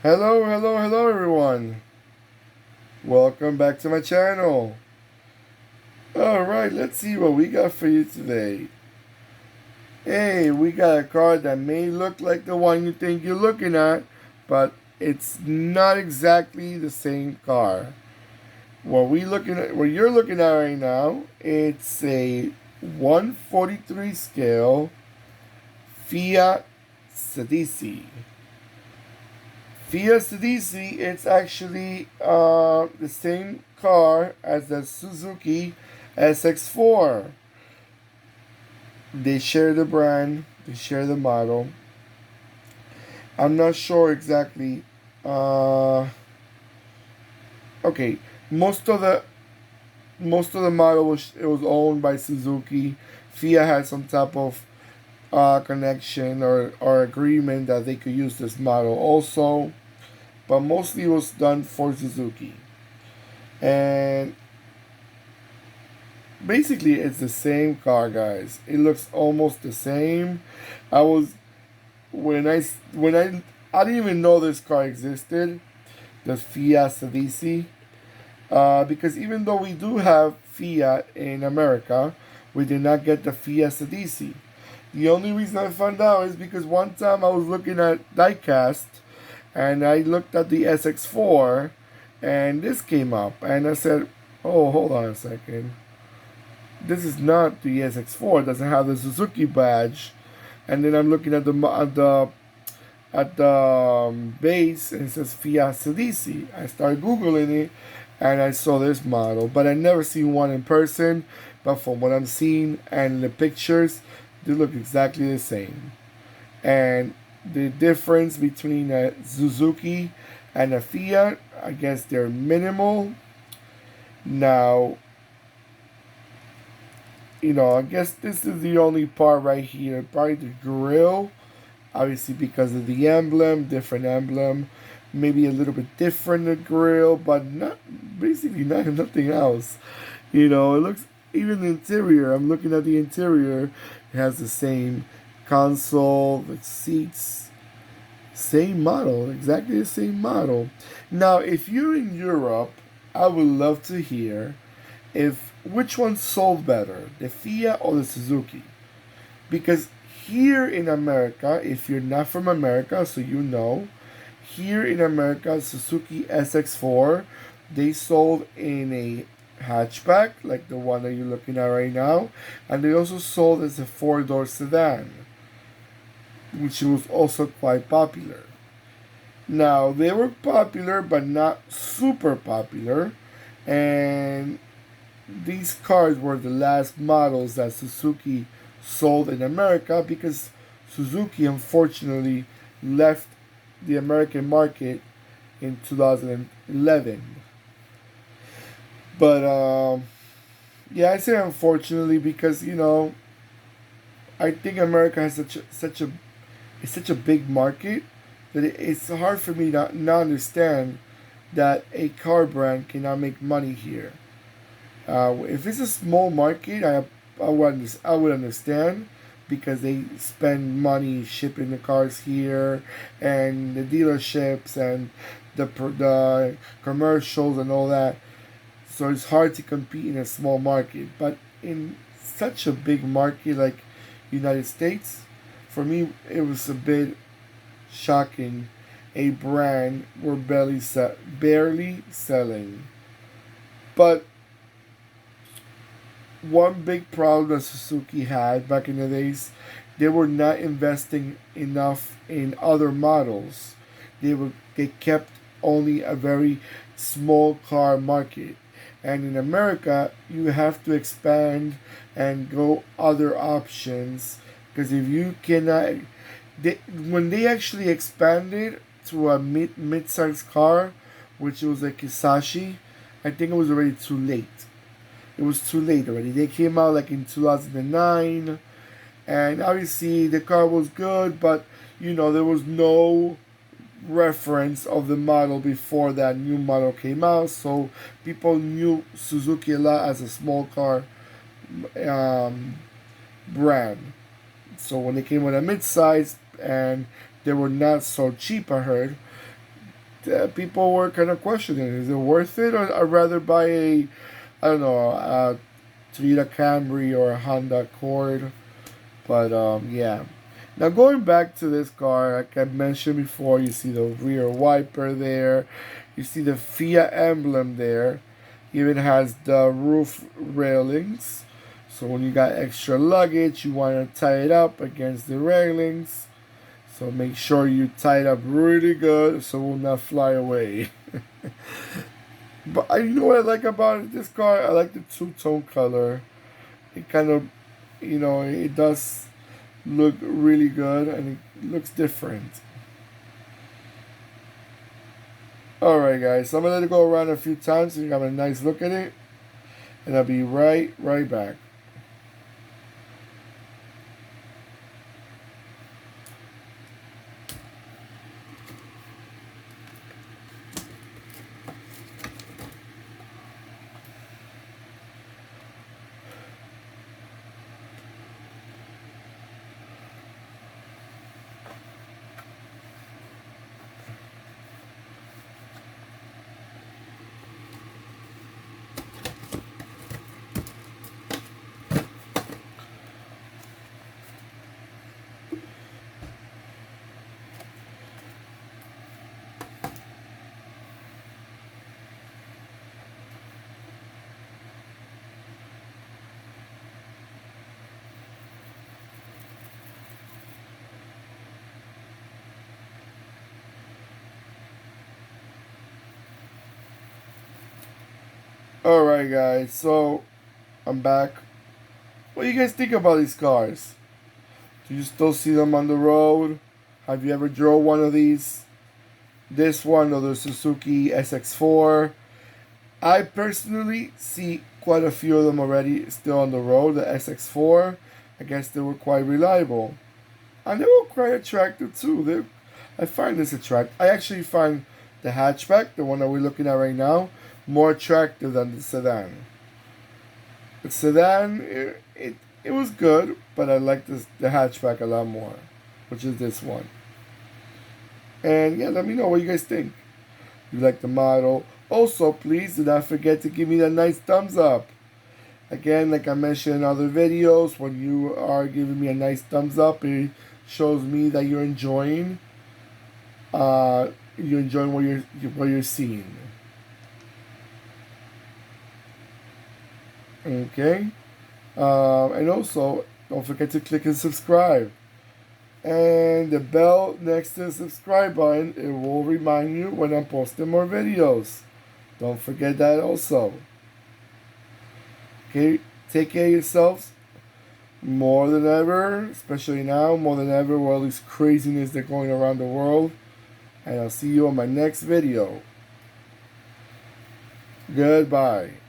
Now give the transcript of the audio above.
Hello, hello, hello everyone. Welcome back to my channel. Alright, let's see what we got for you today. Hey, we got a car that may look like the one you think you're looking at, but it's not exactly the same car. What you're looking at right now, it's a 143 scale Fiat Sedici. Fiat Sedici, it's actually the same car as the Suzuki SX4. They share the brand, they share the model. I'm not sure exactly. Uh, okay, most of the most of the model was owned by Suzuki. Fiat had some type of connection or agreement that they could use this model also, but mostly it was done for Suzuki. And basically it's the same car, guys. It looks almost the same. I was when I didn't even know this car existed, the Fiat Sedici, because even though we do have Fiat in America, we did not get the Fiat Sedici. The only reason I found out is because one time I was looking at Diecast and I looked at the SX4 and this came up and I said, oh, hold on a second. This is not the SX4. It doesn't have the Suzuki badge. And then I'm looking at the base and it says Fiat Sedici. I started googling it and I saw this model, but I never seen one in person. But from what I'm seeing and the pictures, they look exactly the same. And the difference between a Suzuki and a Fiat, I guess they're minimal. Now, I guess this is the only part right here. Probably the grill, obviously because of the emblem, different emblem, maybe a little bit different the grill, but not basically not nothing else. It looks even the interior. I'm looking at the interior. It has the same console, the seats, same model, exactly the same model. Now, if you're in Europe, I would love to hear if which one sold better, the Fiat or the Suzuki. Because here in America, if you're not from America, so here in America, Suzuki SX4, they sold in a hatchback, like the one that you're looking at right now, and they also sold as a four-door sedan, which was also quite popular. Now, they were popular, but not super popular, and these cars were the last models that Suzuki sold in America because Suzuki unfortunately left the American market in 2011. But yeah, I say unfortunately because I think America has such a big market that it's hard for me to not understand that a car brand cannot make money here. If it's a small market, I would understand because they spend money shipping the cars here and the dealerships and the commercials and all that. So it's hard to compete in a small market. But in such a big market like United States, for me it was a bit shocking. A brand were barely selling, but one big problem that Suzuki had back in the days, they were not investing enough in other models. They kept only a very small car market. And in America, you have to expand and go other options because if you cannot, when they actually expanded to a mid-sized car, which was a Kisashi, I think it was already too late. It was too late already. They came out like in 2009, and obviously the car was good, but there was no reference of the model before that new model came out, so people knew Suzuki a lot as a small car um, brand. So when they came with a mid-size and they were not so cheap, I heard people were kind of questioning, is it worth it, or I'd rather buy a, I don't know, a Toyota Camry or a Honda Accord. But yeah. Now going back to this car, like I mentioned before, you see the rear wiper there, you see the Fiat emblem there. Even has the roof railings. So when you got extra luggage, you want to tie it up against the railings. So make sure you tie it up really good so it will not fly away. But you know what I like about this car? I like the two-tone color. It kind of, it does look really good and it looks different. Alright guys, so I'm going to let it go around a few times so you have a nice look at it. And I'll be right back. Alright guys, so I'm back. What do you guys think about these cars? Do you still see them on the road? Have you ever drove one of these? This one or the Suzuki SX4? I personally see quite a few of them already still on the road. The SX4, I guess they were quite reliable. And they were quite attractive too. I find this attractive. I actually find the hatchback, the one that we're looking at right now, more attractive than the sedan. The sedan, it was good, but I like the hatchback a lot more, which is this one. And yeah, let me know what you guys think. You like the model. Also, please do not forget to give me that nice thumbs up. Again, like I mentioned in other videos, when you are giving me a nice thumbs up, it shows me that you're enjoying. You're enjoying what you're seeing. Okay. And also, don't forget to click and subscribe. And the bell next to the subscribe button, it will remind you when I'm posting more videos. Don't forget that also. Okay, take care of yourselves more than ever, especially now, more than ever with all this craziness that's going around the world. And I'll see you on my next video. Goodbye.